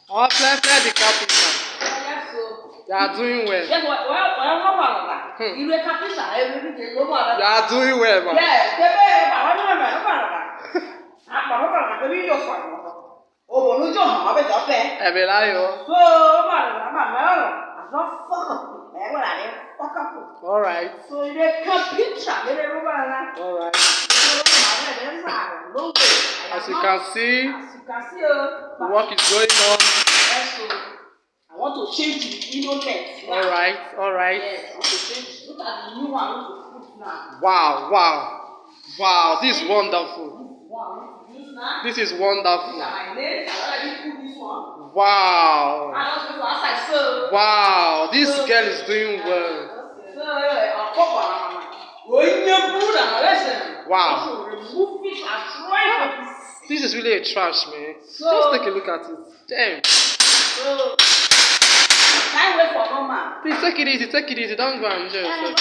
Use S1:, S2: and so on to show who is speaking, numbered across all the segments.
S1: Oflefle the Carpenter.
S2: Yes, so.
S1: You are doing well.
S2: Yes, well, you are carpenter.
S1: You are doing well, man.
S2: Yes,
S1: all right.
S2: So you are carpenter.
S1: All right. As you can see, the work is going on.
S2: I want to change the window net.
S1: All right, all right.
S2: Yes, I want to change. Look at the new one I want to put now.
S1: Wow, wow, wow! This is wonderful. This is wonderful. Wow. Wow, this girl is doing well. Wow. This is really a trash, man. Just take a look at it. Damn. Please take it easy, take it easy. Don't go and enjoy yourself.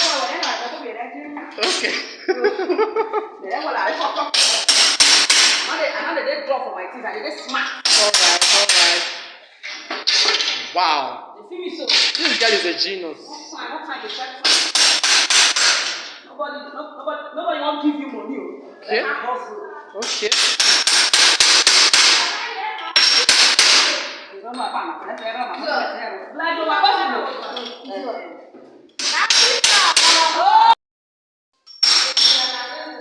S1: Okay. Alright. Wow. This girl is a genius.
S2: Nobody won't give you money.
S1: Okay. Okay.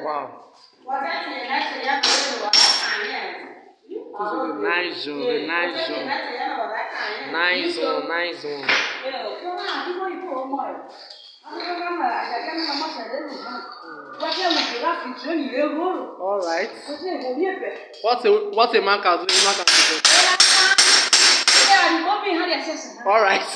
S1: Wow. This is a nice one, a nice one. Nice one, nice one. All right. What a man can do, a man can do. All right.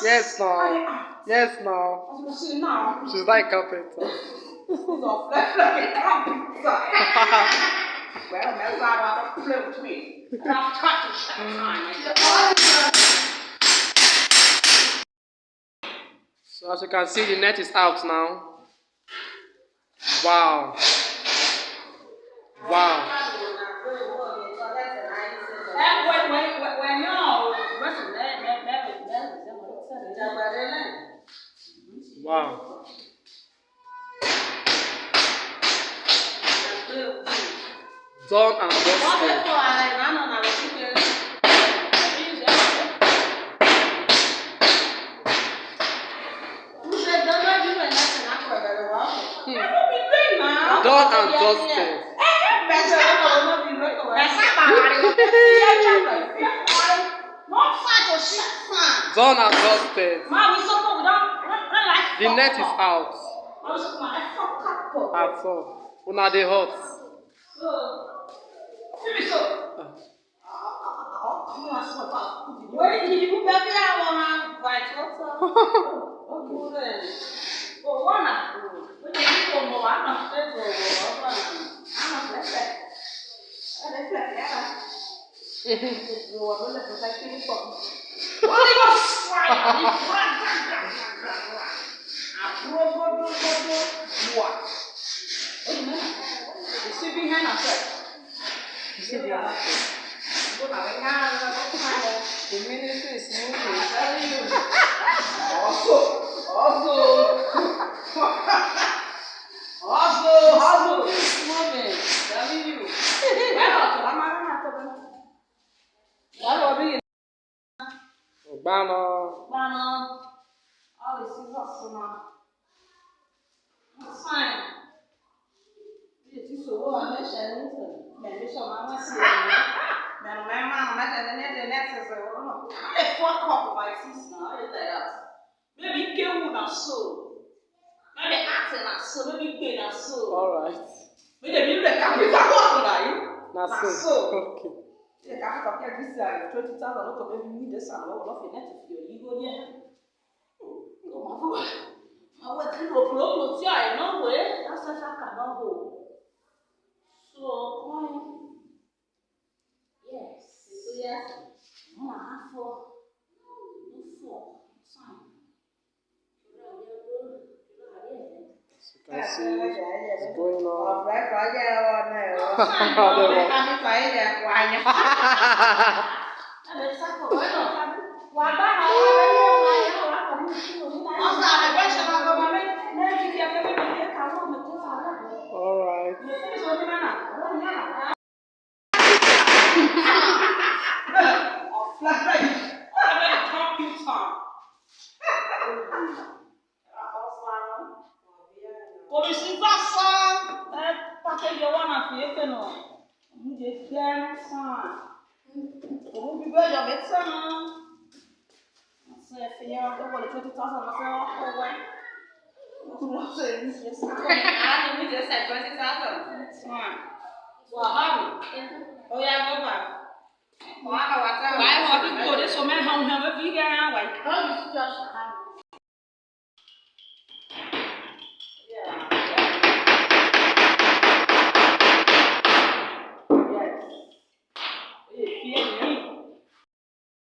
S1: Yes, no. Yes, no. She's like carpenter. So as you can see, the net is out now. Wow. Wow. Wow. Done and dusted. Done and dusted. Done and dusted. The net is out. At all. Una dey hot. The ministry is moving. Also. It's moving. Telling you. Obama. All this is awesome. That's fine. So what I'm saying is, maybe someone will see. Now, my mom, I tell the net is a fuck up my sister. Maybe kill una soul. Maybe acting a soul. Maybe pay a soul. All right.
S2: Maybe the capital one.
S1: That's so. Okay.
S2: The capital get this 20,000. Look, maybe we need this and all of your net if you go there. Oh, I went to go to I know where. That's such a cannot go. So, yes. So, yes. Four. Fine.
S3: see what's going on. All right.
S2: Why